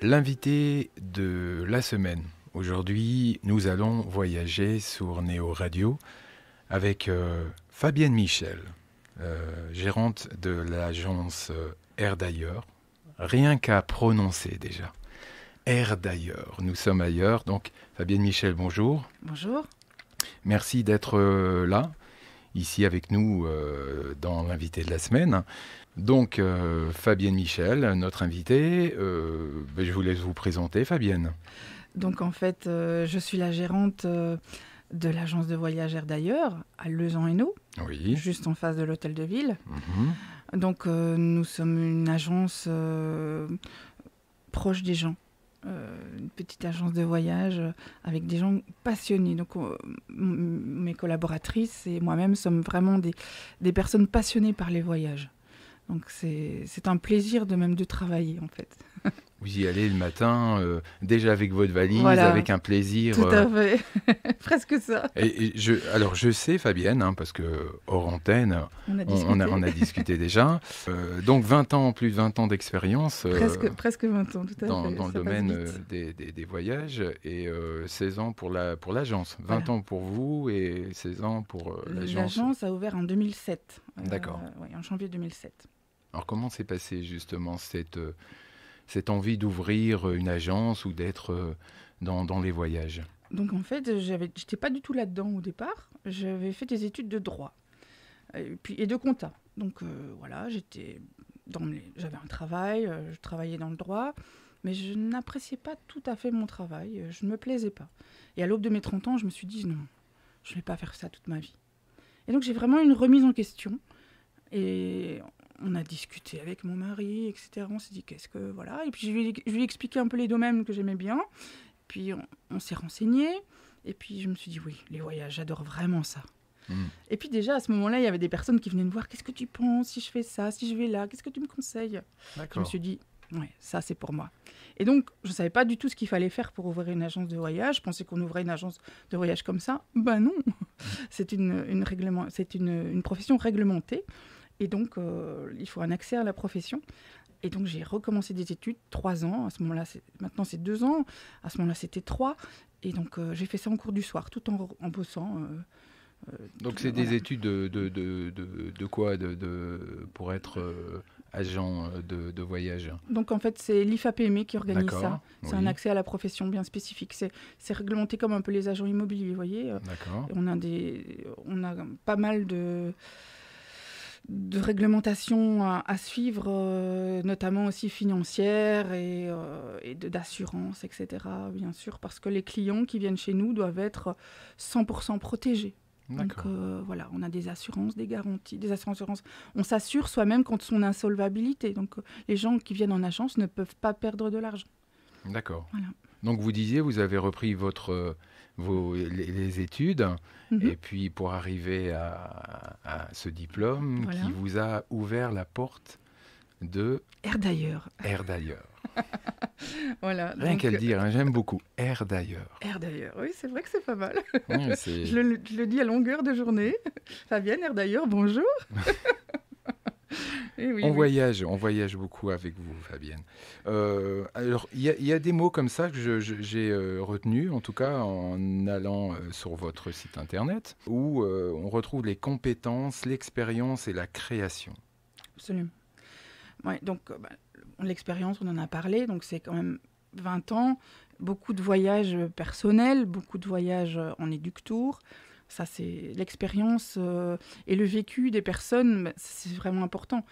L'invité de la semaine. Aujourd'hui, nous allons voyager sur Néo Radio avec Fabienne Michel, gérante de l'agence Air d'ailleurs. Rien qu'à prononcer déjà. Air d'ailleurs, nous sommes ailleurs. Donc, Fabienne Michel, bonjour. Bonjour. Merci d'être là, ici avec nous dans l'invité de la semaine. Donc, Fabienne Michel, notre invitée, je vous laisse vous présenter, Fabienne. Donc en fait, je suis la gérante de l'agence de voyage Air d'ailleurs, à Lezan-Hainaut, Oui. juste en face de l'hôtel de ville. Mhm. Donc nous sommes une agence proche des gens. Une petite agence de voyage avec des gens passionnés. Donc mes collaboratrices et moi-même sommes vraiment des personnes passionnées par les voyages. Donc c'est un plaisir de travailler en fait. Vous y allez le matin, déjà avec votre valise, Voilà. avec un plaisir. Tout à fait, presque ça. Alors je sais, Fabienne, parce que hors antenne, on a discuté déjà. Donc 20 ans, plus de 20 ans d'expérience. Presque 20 ans, tout à fait. Dans le ça domaine passe vite. des voyages et 16 ans pour l'agence. 20 Voilà. ans pour vous et 16 ans pour l'agence. L'agence a ouvert en 2007. D'accord. Oui, en janvier 2007. Alors comment s'est passé justement cette envie d'ouvrir une agence ou d'être dans les voyages? Donc en fait, j'étais pas du tout là-dedans au départ. J'avais fait des études de droit et de compta. Donc voilà, j'avais un travail, je travaillais dans le droit, mais je n'appréciais pas tout à fait mon travail. Je ne me plaisais pas. Et à l'aube de mes 30 ans, je me suis dit non, je ne vais pas faire ça toute ma vie. Et donc j'ai vraiment une remise en question. Et on a discuté avec mon mari, etc. On s'est dit voilà. Et puis je lui ai expliqué un peu les domaines que j'aimais bien. Puis on s'est renseigné. Et puis je me suis dit oui, les voyages, j'adore vraiment ça. Et puis déjà à ce moment-là, il y avait des personnes qui venaient me voir. Qu'est-ce que tu penses si je fais ça, si je vais là? Qu'est-ce que tu me conseilles? D'accord. Je me suis dit ouais, ça c'est pour moi. Et donc je ne savais pas du tout ce qu'il fallait faire pour ouvrir une agence de voyage. Je pensais qu'on ouvrait une agence de voyage comme ça. Ben non, c'est une profession réglementée. Et donc, il faut un accès à la profession. Et donc, j'ai recommencé des études, 3 ans. À ce moment-là, maintenant, c'est 2 ans. À ce moment-là, c'était 3. Et donc, j'ai fait ça en cours du soir, tout en bossant. Donc, c'est des études de quoi pour être agent de voyage? Donc, en fait, c'est l'IFAPME qui organise D'accord, ça. C'est un accès à la profession bien spécifique. C'est réglementé comme un peu les agents immobiliers, vous voyez. D'accord. On a pas mal de réglementation à suivre, notamment aussi financière et d'assurance, etc. Bien sûr, parce que les clients qui viennent chez nous doivent être 100% protégés. D'accord. Donc voilà, on a des assurances, des garanties, des assurances. On s'assure soi-même contre son insolvabilité. Donc les gens qui viennent en agence ne peuvent pas perdre de l'argent. D'accord. Voilà. Donc vous disiez, vous avez repris les études, et puis pour arriver à ce diplôme Voilà. qui vous a ouvert la porte de Air d'ailleurs. Air d'ailleurs. Voilà. Rien qu'à le dire, j'aime beaucoup. Air d'ailleurs. Air d'ailleurs, oui, c'est vrai que c'est pas mal. Ouais, je le dis à longueur de journée. Fabienne, Air d'ailleurs, bonjour. Oui, on voyage beaucoup avec vous, Fabienne. Alors, il y a des mots comme ça que j'ai retenus, en tout cas en allant sur votre site internet, où on retrouve les compétences, l'expérience et la création. Absolument. Ouais, donc, l'expérience, on en a parlé, donc c'est quand même 20 ans, beaucoup de voyages personnels, beaucoup de voyages en éduc-tour. Ça, c'est l'expérience et le vécu des personnes, c'est vraiment important.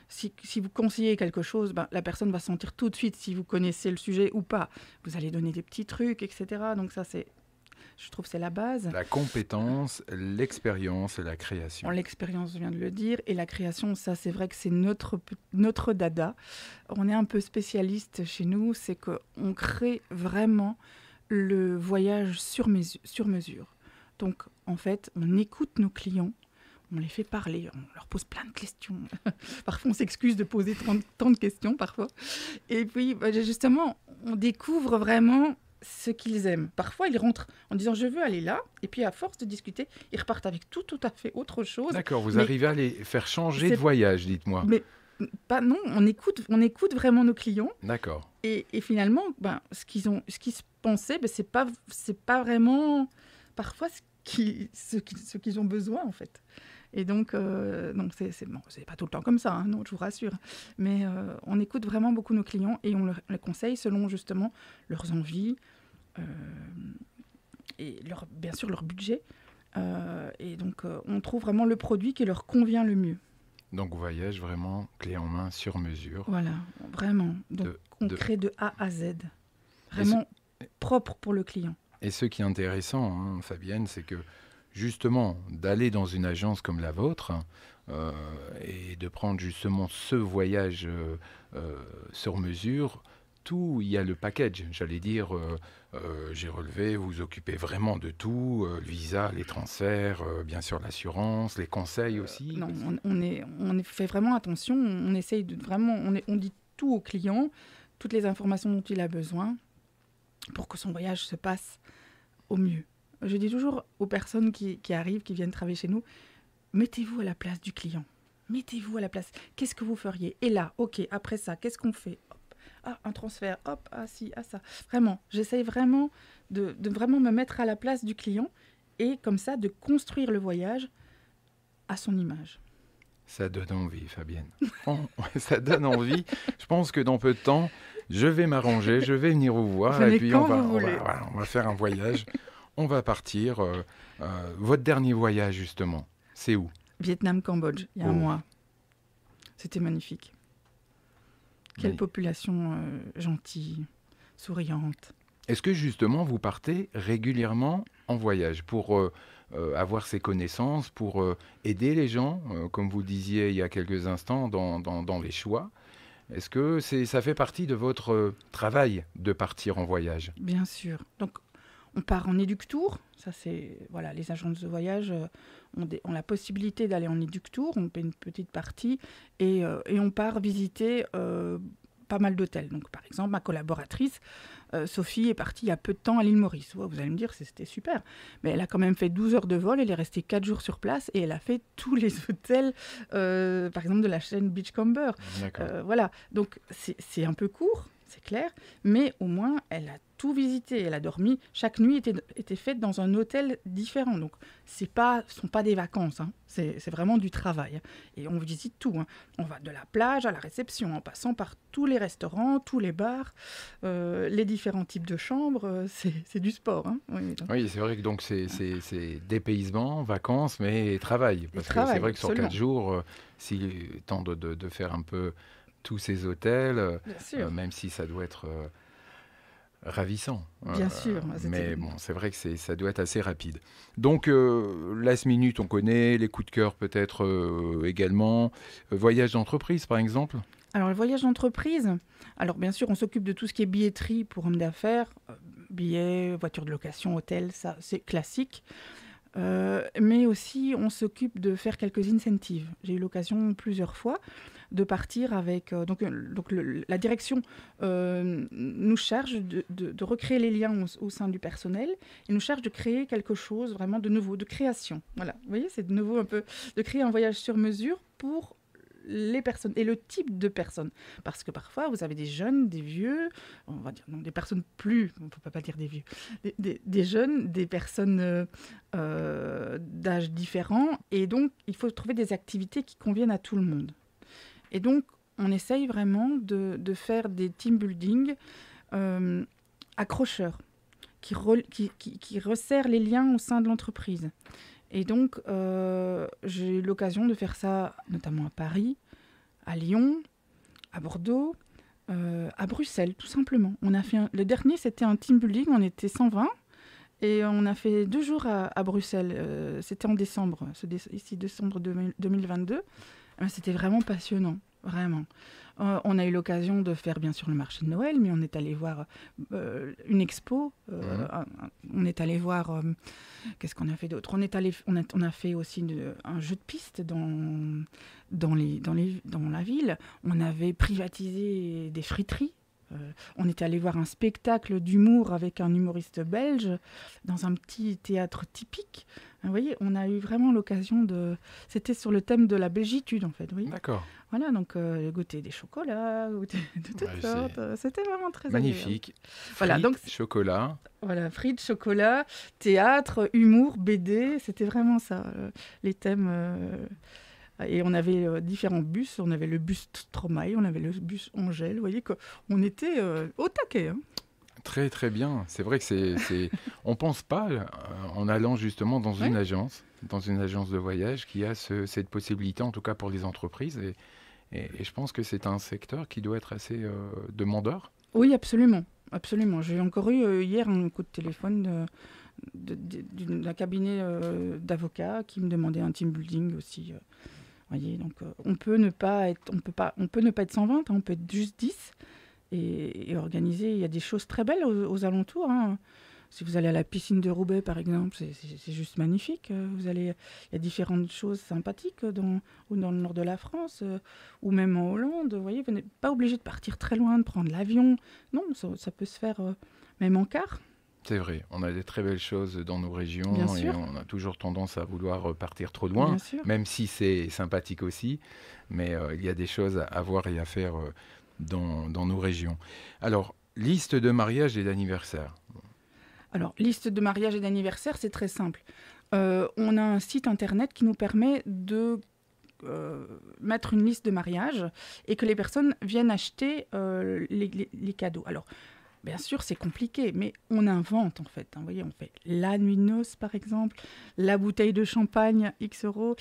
Si vous conseillez quelque chose, la personne va sentir tout de suite si vous connaissez le sujet ou pas. Vous allez donner des petits trucs, etc. Donc ça, je trouve que c'est la base. La compétence, l'expérience et la création. L'expérience, je viens de le dire. Et la création, ça, c'est vrai que c'est notre dada. On est un peu spécialiste chez nous, c'est qu'on crée vraiment le voyage sur mesure. Donc, en fait, on écoute nos clients, on les fait parler, on leur pose plein de questions. Parfois, on s'excuse de poser tant de questions, parfois. Et puis, justement, on découvre vraiment ce qu'ils aiment. Parfois, ils rentrent en disant « je veux aller là », et puis à force de discuter, ils repartent avec tout à fait autre chose. D'accord, vous arrivez à les faire changer de voyage, dites-moi. Mais non, on écoute vraiment nos clients. D'accord. Et finalement, ce qu'ils se pensaient, c'est pas vraiment parfois ce qu'ils ont besoin en fait. Et donc, c'est pas tout le temps comme ça, hein, non, je vous rassure. Mais on écoute vraiment beaucoup nos clients et on les conseille selon justement leurs envies et bien sûr leur budget. Et donc, on trouve vraiment le produit qui leur convient le mieux. Donc, voyage vraiment clé en main sur mesure. Voilà, vraiment. Donc, on crée de A à Z. Vraiment propre pour le client. Et ce qui est intéressant, hein, Fabienne, c'est que justement, d'aller dans une agence comme la vôtre et de prendre justement ce voyage sur mesure, il y a le package, j'allais dire, j'ai relevé, vous vous occupez vraiment de tout, le visa, les transferts, bien sûr l'assurance, les conseils aussi. Non, on fait vraiment attention, on essaye de vraiment, on dit tout au client, toutes les informations dont il a besoin pour que son voyage se passe au mieux. Je dis toujours aux personnes qui arrivent, qui viennent travailler chez nous, mettez-vous à la place du client. Mettez-vous à la place. Qu'est-ce que vous feriez ? Et là, ok, après ça, qu'est-ce qu'on fait ? Ah, un transfert, hop, ah si, ah ça. Vraiment, j'essaye vraiment de vraiment me mettre à la place du client et comme ça, de construire le voyage à son image. Ça donne envie, Fabienne. Ça donne envie. Je pense que dans peu de temps, je vais m'arranger, je vais venir vous voir et puis on va faire un voyage. On va partir. Votre dernier voyage, justement, c'est où ? Vietnam-Cambodge, il y a un mois. C'était magnifique. Quelle population gentille, souriante. Est-ce que justement vous partez régulièrement en voyage pour avoir ces connaissances, pour aider les gens, comme vous disiez il y a quelques instants, dans les choix ? Est-ce que ça fait partie de votre travail de partir en voyage ? Bien sûr. Donc, on part en éduc-tour. Ça, c'est les agences de voyage ont la possibilité d'aller en éduc-tour. On paie une petite partie et on part visiter pas mal d'hôtels. Donc, par exemple, ma collaboratrice, Sophie, est partie il y a peu de temps à l'île Maurice. Ouais, vous allez me dire, c'était super. Mais elle a quand même fait 12 heures de vol. Elle est restée 4 jours sur place et elle a fait tous les hôtels, par exemple, de la chaîne Beachcomber. Voilà. Donc, c'est un peu court, c'est clair. Mais au moins, elle a tout visité. Elle a dormi. Chaque nuit était faite dans un hôtel différent. Donc, ce ne sont pas des vacances. Hein. C'est vraiment du travail. Et on visite tout. Hein. On va de la plage à la réception, en passant par tous les restaurants, tous les bars, les différents types de chambres. C'est du sport. Hein. Oui, c'est vrai que donc c'est dépaysement, vacances, mais travail. Parce que c'est vrai que sur 4 jours, s'il tente de faire un peu tous ces hôtels, même si ça doit être ravissant. Bien sûr. Mais bon, c'est vrai que ça doit être assez rapide. Donc, last minute, on connaît, les coups de cœur peut-être également. Voyage d'entreprise, par exemple ? Alors, le voyage d'entreprise, bien sûr, on s'occupe de tout ce qui est billetterie pour hommes d'affaires, billets, voitures de location, hôtels, ça, c'est classique. Mais aussi, on s'occupe de faire quelques incentives. J'ai eu l'occasion plusieurs fois de partir avec... la direction nous charge de recréer les liens au sein du personnel et nous charge de créer quelque chose vraiment de nouveau, de création. Voilà, vous voyez, c'est de nouveau un peu de créer un voyage sur mesure pour les personnes et le type de personnes. Parce que parfois, vous avez des jeunes, des vieux, on va dire, non, des personnes plus, on ne peut pas dire des vieux, des jeunes, des personnes d'âge différents. Et donc, il faut trouver des activités qui conviennent à tout le monde. Et donc, on essaye vraiment de faire des team building accrocheurs, qui resserrent les liens au sein de l'entreprise. Et donc, j'ai eu l'occasion de faire ça, notamment à Paris, à Lyon, à Bordeaux, à Bruxelles, tout simplement. Le dernier, c'était un team building, on était 120, et on a fait 2 jours à Bruxelles. C'était en décembre, décembre 2022. C'était vraiment passionnant, vraiment. On a eu l'occasion de faire bien sûr le marché de Noël, mais on est allé voir une expo. On est allé voir... qu'est-ce qu'on a fait d'autre ? On a fait aussi un jeu de piste dans la ville. On avait privatisé des friteries. On est allé voir un spectacle d'humour avec un humoriste belge dans un petit théâtre typique. Vous voyez, on a eu vraiment l'occasion de... C'était sur le thème de la belgitude, en fait, vous voyez. D'accord. Voilà, donc goûter des chocolats, goûter de toutes Ouais, sortes. C'était vraiment très magnifique. Voilà, Frites, donc chocolat. voilà, frites, chocolat, théâtre, humour, BD, c'était vraiment ça, les thèmes. Et on avait différents bus. On avait le bus Stromae, on avait le bus Angèle. Vous voyez qu'on était au taquet. Hein. Très très bien. C'est vrai que on pense pas en allant justement dans une agence de voyage qui a cette possibilité, en tout cas pour les entreprises. Et je pense que c'est un secteur qui doit être assez demandeur. Oui, absolument. Absolument. J'ai encore eu hier un coup de téléphone d'un cabinet d'avocats qui me demandait un team building aussi. Voyez, donc on peut ne pas être 120, hein, on peut être juste 10 et organiser. Il y a des choses très belles aux alentours. Hein. Si vous allez à la piscine de Roubaix, par exemple, c'est juste magnifique. Il y a différentes choses sympathiques dans le nord de la France, ou même en Hollande. Vous voyez, vous n'êtes pas obligé de partir très loin, de prendre l'avion. Non, ça peut se faire même en car. C'est vrai, on a des très belles choses dans nos régions Bien et sûr. on a toujours tendance à vouloir partir trop loin, Bien sûr. même si c'est sympathique aussi. Mais il y a des choses à voir et à faire dans nos régions. Alors, liste de mariage et d'anniversaire. Alors, liste de mariage et d'anniversaire, c'est très simple. On a un site internet qui nous permet de mettre une liste de mariage et que les personnes viennent acheter les cadeaux. Alors, bien sûr, c'est compliqué, mais on invente en fait. Hein, vous voyez, on fait la nuit de noces, par exemple, la bouteille de champagne, X euros,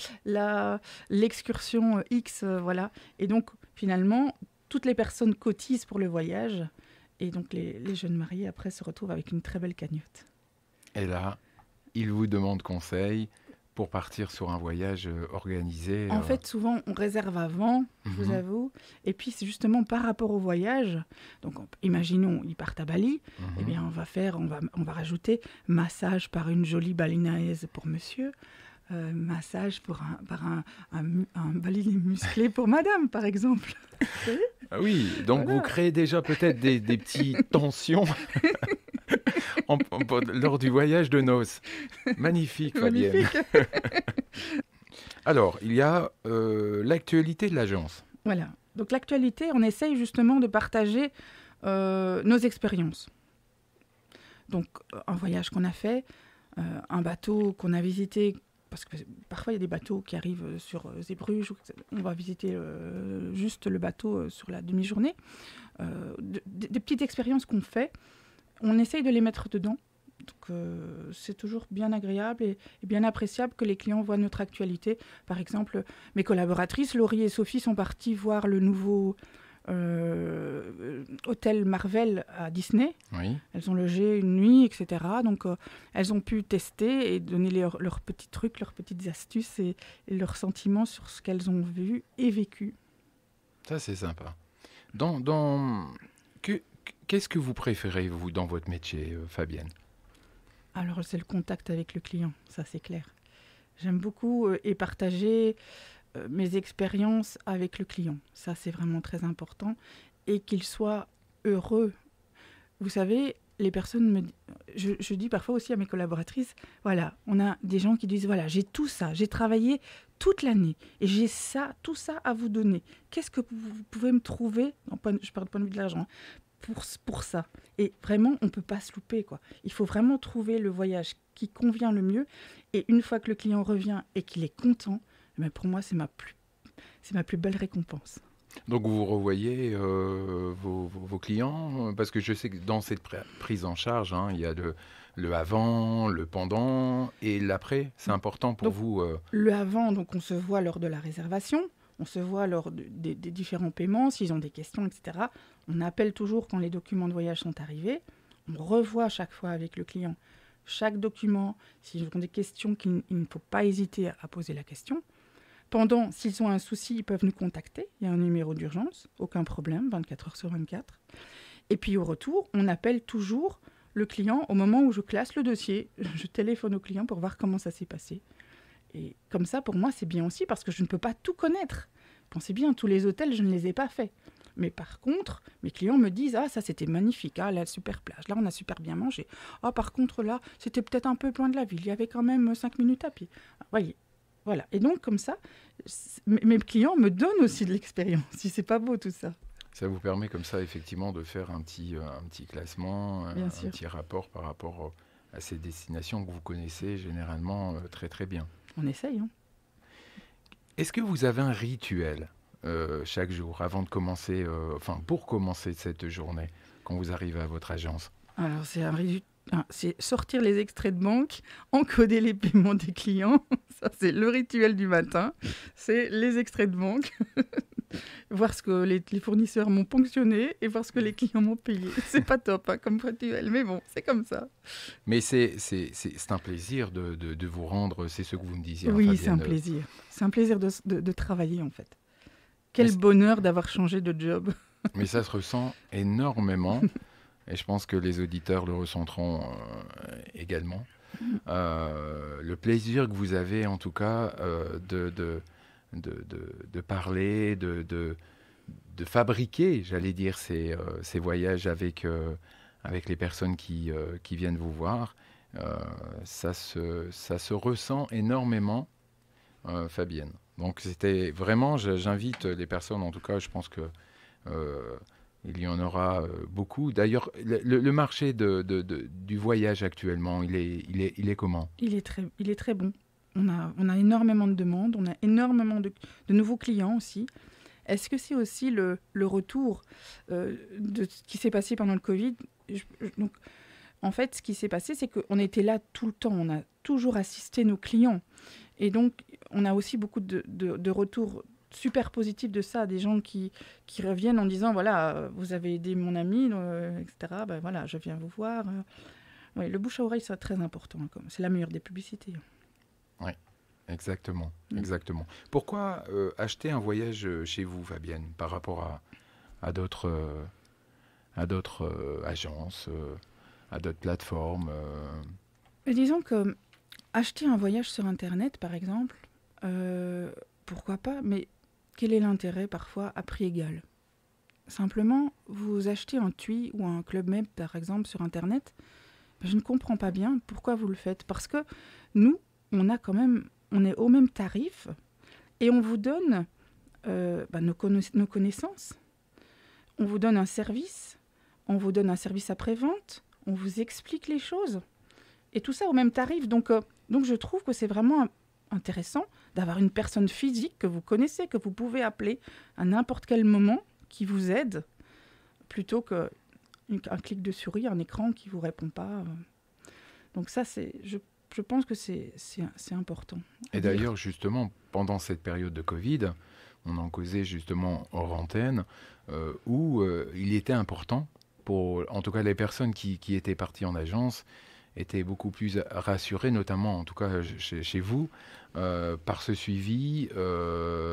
l'excursion X, voilà. Et donc, finalement, toutes les personnes cotisent pour le voyage. Et donc, les jeunes mariés, après, se retrouvent avec une très belle cagnotte. Et là, il vous demande conseil pour partir sur un voyage organisé. En fait, souvent, on réserve avant, je vous avoue. Et puis, c'est justement par rapport au voyage. Donc, imaginons, ils partent à Bali. Eh bien, on va rajouter massage par une jolie balinaise pour monsieur. Massage par un balinais musclé pour madame, par exemple. Ah oui, donc Voilà. vous créez déjà peut-être des petites tensions lors du voyage de noces. Magnifique, Fabienne. Magnifique. Alors, il y a l'actualité de l'agence. Voilà. Donc, l'actualité, on essaye justement de partager nos expériences. Donc, un voyage qu'on a fait, un bateau qu'on a visité, parce que parfois il y a des bateaux qui arrivent sur Zeebrugge, on va visiter juste le bateau sur la demi-journée. Des petites expériences qu'on fait, on essaye de les mettre dedans. Donc c'est toujours bien agréable et bien appréciable que les clients voient notre actualité. Par exemple, mes collaboratrices, Laurie et Sophie, sont parties voir le nouveau hôtel Marvel à Disney. Oui. Elles ont logé une nuit, etc. Donc, elles ont pu tester et donner leurs petits trucs, leurs petites astuces et leurs sentiments sur ce qu'elles ont vu et vécu. Ça, c'est sympa. Qu'est-ce que vous préférez, vous, dans votre métier, Fabienne ? Alors, c'est le contact avec le client, ça c'est clair. J'aime beaucoup et partager mes expériences avec le client. Ça, c'est vraiment très important. Et qu'il soit heureux. Vous savez, les personnes je dis parfois aussi à mes collaboratrices, voilà, on a des gens qui disent, voilà, j'ai tout ça, j'ai travaillé toute l'année et j'ai tout ça à vous donner. Qu'est-ce que vous pouvez me trouver, je parle du point de vue de l'argent, pour ça. Et vraiment, on ne peut pas se louper, quoi. Il faut vraiment trouver le voyage qui convient le mieux. Et une fois que le client revient et qu'il est content, pour moi, c'est ma plus belle récompense. Donc vous revoyez vos clients, parce que je sais que dans cette prise en charge, hein, il y a le avant, le pendant et l'après. C'est important pour vous. Le avant, donc on se voit lors de la réservation, on se voit lors des différents paiements, s'ils ont des questions, etc. On appelle toujours quand les documents de voyage sont arrivés. On revoit chaque fois avec le client chaque document. S'ils ont des questions, il ne faut pas hésiter à poser la question. Pendant, s'ils ont un souci, ils peuvent nous contacter. Il y a un numéro d'urgence, aucun problème, 24 heures sur 24. Et puis au retour, on appelle toujours le client au moment où je classe le dossier. Je téléphone au client pour voir comment ça s'est passé. Et comme ça, pour moi, c'est bien aussi parce que je ne peux pas tout connaître. Pensez bien, tous les hôtels, je ne les ai pas faits. Mais par contre, mes clients me disent, ah, ça c'était magnifique, ah, la super plage, là on a super bien mangé. Ah, par contre, là, c'était peut-être un peu loin de la ville, il y avait quand même 5 minutes à pied. Ah, voyez, voilà. Et donc, comme ça, mes clients me donnent aussi de l'expérience, si c'est pas beau tout ça. Ça vous permet comme ça, effectivement, de faire un petit classement, Bien un sûr. petit rapport par rapport à ces destinations que vous connaissez généralement très très bien. On essaye, hein. Est-ce que vous avez un rituel chaque jour avant de commencer, pour commencer cette journée, quand vous arrivez à votre agence? Alors, c'est sortir les extraits de banque, encoder les paiements des clients. Ça, c'est le rituel du matin. C'est les extraits de banque. Voir ce que les fournisseurs m'ont ponctionné et voir ce que les clients m'ont payé. C'est pas top hein, comme rituel, mais bon, c'est comme ça. Mais c'est un plaisir de vous rendre, c'est ce que vous me disiez, hein, Oui, Fabienne. c'est un plaisir. C'est un plaisir de travailler, en fait. Quel Mais bonheur d'avoir changé de job. Mais ça se ressent énormément, et je pense que les auditeurs le ressentiront également. Le plaisir que vous avez, en tout cas, de parler, de fabriquer, j'allais dire, ces voyages avec les personnes qui viennent vous voir. Ça se ressent énormément, Fabienne. Donc c'était vraiment, j'invite les personnes, en tout cas, je pense que il y en aura beaucoup. D'ailleurs, le marché du voyage actuellement, il est comment? Il est très bon. On a énormément de demandes, on a énormément de nouveaux clients aussi. Est-ce que c'est aussi le retour de ce qui s'est passé pendant le Covid? Donc, en fait, ce qui s'est passé, c'est qu'on était là tout le temps. On a toujours assisté nos clients. Et donc, on a aussi beaucoup de retours super positifs de ça. Des gens qui reviennent en disant, voilà, vous avez aidé mon ami, etc. Ben, voilà, je viens vous voir. Ouais, le bouche à oreille, c'est très important. C'est la meilleure des publicités. Oui, exactement, exactement. Pourquoi acheter un voyage chez vous, Fabienne, par rapport à d'autres agences, à d'autres plateformes Et disons que acheter un voyage sur Internet, par exemple, pourquoi pas, mais quel est l'intérêt parfois à prix égal? Simplement, vous achetez un TUI ou un Club Med, par exemple, sur Internet, je ne comprends pas bien pourquoi vous le faites. Parce que nous, on est au même tarif et on vous donne nos connaissances. On vous donne un service après-vente, on vous explique les choses. Et tout ça au même tarif. Donc je trouve que c'est vraiment intéressant d'avoir une personne physique que vous connaissez, que vous pouvez appeler à n'importe quel moment, qui vous aide, plutôt qu'un clic de souris, un écran qui ne vous répond pas. Donc ça, je pense que c'est important. Et d'ailleurs, justement, pendant cette période de Covid, on en causait justement hors antenne, où il était important pour, en tout cas, les personnes qui étaient parties en agence, étaient beaucoup plus rassurées, notamment, en tout cas, chez vous, par ce suivi,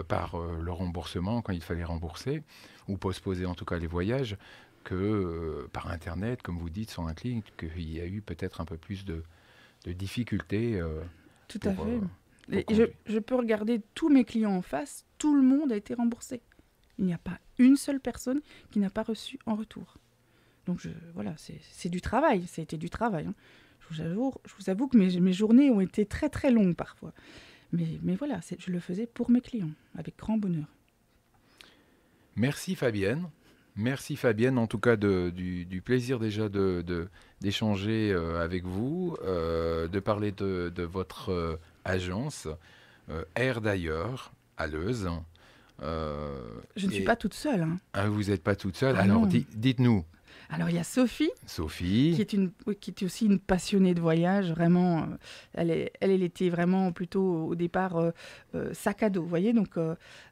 par le remboursement, quand il fallait rembourser, ou postposer, en tout cas, les voyages, que par Internet, comme vous dites, sur un clic, qu'il y a eu peut-être un peu plus de difficultés. Tout à fait. Et je peux regarder tous mes clients en face, tout le monde a été remboursé. Il n'y a pas une seule personne qui n'a pas reçu en retour. Donc voilà, c'est du travail, ça a été du travail. Hein. Je vous avoue que mes journées ont été très très longues parfois. Mais voilà, je le faisais pour mes clients, avec grand bonheur. Merci Fabienne. Merci Fabienne, en tout cas du plaisir déjà d'échanger avec vous, de parler de votre agence, Air d'ailleurs, à Leuze. Je ne suis pas toute seule. Hein. Ah, vous n'êtes pas toute seule. Ah, alors dites-nous. Alors, il y a Sophie, qui est aussi une passionnée de voyage. Vraiment, elle était vraiment plutôt au départ sac à dos. Vous voyez, donc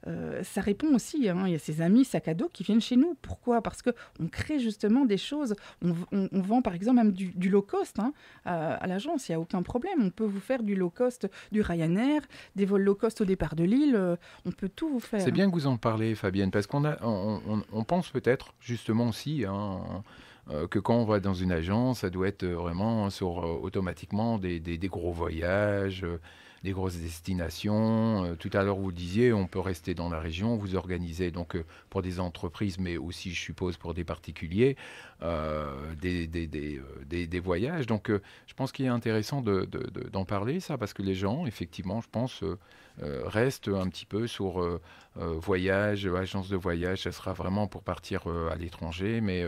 ça répond aussi. Hein, il y a ses amis sac à dos qui viennent chez nous. Pourquoi? Parce qu'on crée justement des choses. On vend par exemple même du low cost hein, à l'agence. Il n'y a aucun problème. On peut vous faire du low cost, du Ryanair, des vols low cost au départ de Lille. On peut tout vous faire. C'est bien que vous en parlez, Fabienne, parce on pense peut-être justement aussi... que quand on va dans une agence, ça doit être vraiment sur automatiquement des gros voyages, des grosses destinations. Tout à l'heure, vous le disiez, on peut rester dans la région. Vous organisez donc pour des entreprises, mais aussi, je suppose, pour des particuliers, des voyages. Donc, je pense qu'il est intéressant d'en parler, ça, parce que les gens, effectivement, je pense, restent un petit peu sur voyage, agence de voyage. Ça sera vraiment pour partir à l'étranger, mais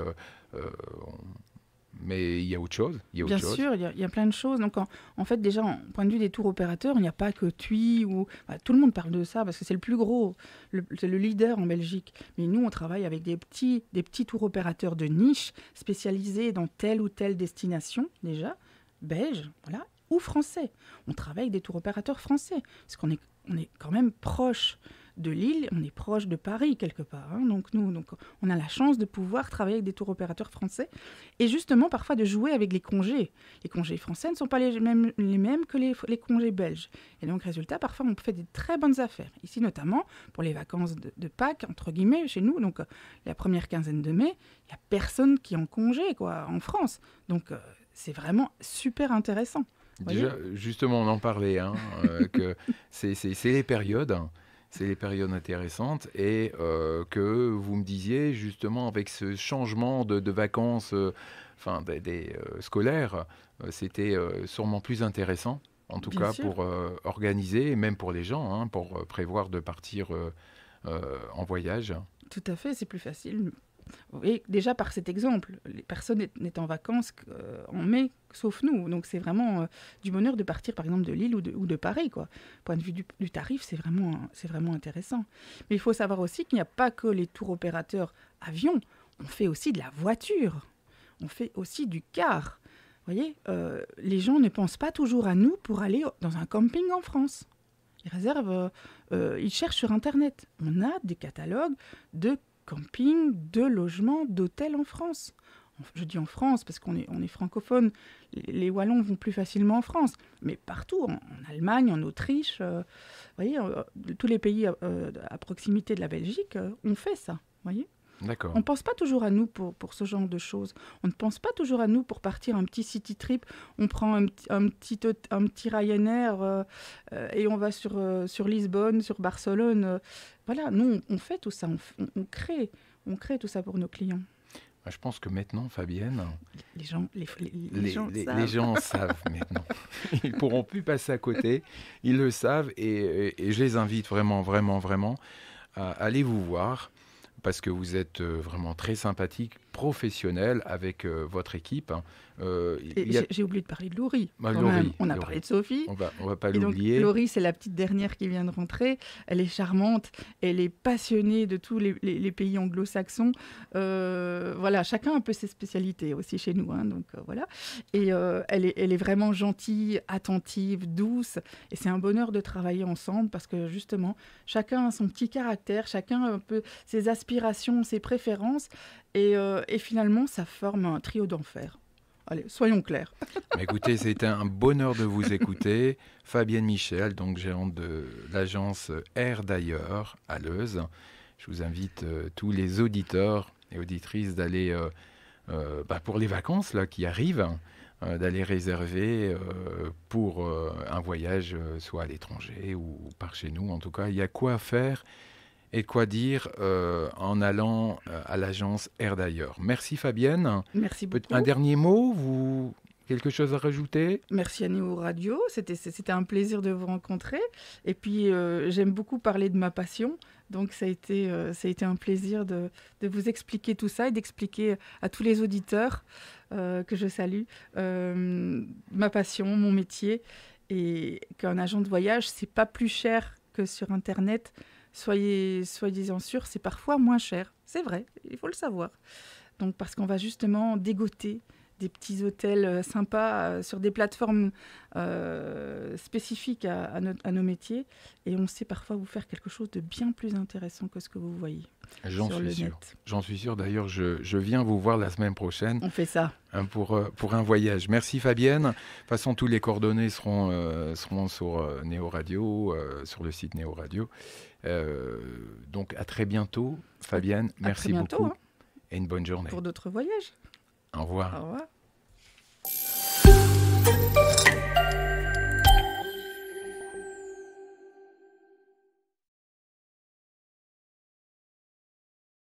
il y a autre chose. Bien sûr, il y a plein de choses. Donc, en fait, déjà, en point de vue des tours opérateurs, il n'y a pas que TUI ou... tout le monde parle de ça parce que c'est le plus gros, c'est le leader en Belgique. Mais nous, on travaille avec des petits tours opérateurs de niche spécialisés dans telle ou telle destination, déjà, belge, voilà, ou français. On travaille avec des tours opérateurs français parce qu'on est quand même proche de Lille, on est proche de Paris quelque part. Hein. Donc on a la chance de pouvoir travailler avec des tours opérateurs français et justement parfois de jouer avec les congés. Les congés français ne sont pas les mêmes que les congés belges. Et donc résultat, parfois on fait des très bonnes affaires. Ici notamment pour les vacances de Pâques, entre guillemets, chez nous, donc la première quinzaine de mai, il n'y a personne qui est en congé en France. Donc c'est vraiment super intéressant. Déjà, justement, on en parlait, que c'est les périodes. C'est les périodes intéressantes et que vous me disiez justement avec ce changement de vacances scolaires, c'était sûrement plus intéressant, en tout cas pour organiser et même pour les gens, pour prévoir de partir en voyage. Tout à fait, c'est plus facile. Et déjà par cet exemple, les personnes n'est en vacances en mai, sauf nous. Donc c'est vraiment du bonheur de partir par exemple de Lille ou de Paris, quoi. Point de vue du tarif, c'est vraiment intéressant. Mais il faut savoir aussi qu'il n'y a pas que les tours opérateurs avions. On fait aussi de la voiture. On fait aussi du car. Vous voyez, les gens ne pensent pas toujours à nous pour aller dans un camping en France. Ils réservent, ils cherchent sur Internet. On a des catalogues de camping, de logements, d'hôtels en France. Je dis en France parce qu'on est francophone. Les Wallons vont plus facilement en France. Mais partout, en Allemagne, en Autriche, vous voyez, tous les pays à proximité de la Belgique, on fait ça. Vous voyez ? D'accord. On ne pense pas toujours à nous pour ce genre de choses. On ne pense pas toujours à nous pour partir un petit city trip. On prend un petit Ryanair et on va sur Lisbonne, sur Barcelone. Voilà, nous, on fait tout ça. On crée tout ça pour nos clients. Je pense que maintenant, Fabienne, les gens savent maintenant. Ils ne pourront plus passer à côté. Ils le savent et je les invite vraiment, vraiment, vraiment à aller vous voir. Parce que vous êtes vraiment très sympathique, professionnel avec votre équipe. J'ai oublié de parler de Laurie. Laurie on a parlé de Sophie. On va pas l'oublier. Laurie, c'est la petite dernière qui vient de rentrer. Elle est charmante. Elle est passionnée de tous les pays anglo-saxons. Voilà, chacun a un peu ses spécialités aussi chez nous. Donc voilà. Et elle est vraiment gentille, attentive, douce. Et c'est un bonheur de travailler ensemble parce que justement, chacun a son petit caractère, chacun a un peu ses aspirations, ses préférences. Et finalement, ça forme un trio d'enfer. Allez, soyons clairs. Écoutez, c'était un bonheur de vous écouter. Fabienne Michel, donc gérante de l'agence Air d'ailleurs à Leuze. Je vous invite tous les auditeurs et auditrices d'aller, pour les vacances là, qui arrivent, d'aller réserver pour un voyage soit à l'étranger ou par chez nous. En tout cas, il y a quoi faire et quoi dire en allant à l'agence Air d'ailleurs. Merci Fabienne. Merci beaucoup. Un dernier mot, quelque chose à rajouter ? Merci à Néo Radio, c'était un plaisir de vous rencontrer. Et puis j'aime beaucoup parler de ma passion, donc ça a été un plaisir de vous expliquer tout ça et d'expliquer à tous les auditeurs que je salue ma passion, mon métier, et qu'un agent de voyage, c'est pas plus cher que sur Internet. Soyez-en sûrs, c'est parfois moins cher. C'est vrai, il faut le savoir. Donc, parce qu'on va justement dégoter des petits hôtels sympas sur des plateformes spécifiques à nos métiers. Et on sait parfois vous faire quelque chose de bien plus intéressant que ce que vous voyez sur le net. J'en suis sûr. D'ailleurs, je viens vous voir la semaine prochaine. On fait ça. Pour un voyage. Merci Fabienne. De toute façon, tous les coordonnées seront sur Néo Radio, sur le site Néo Radio. Donc, à très bientôt, Fabienne. Merci beaucoup. Et une bonne journée. Pour d'autres voyages. Au revoir. Au revoir.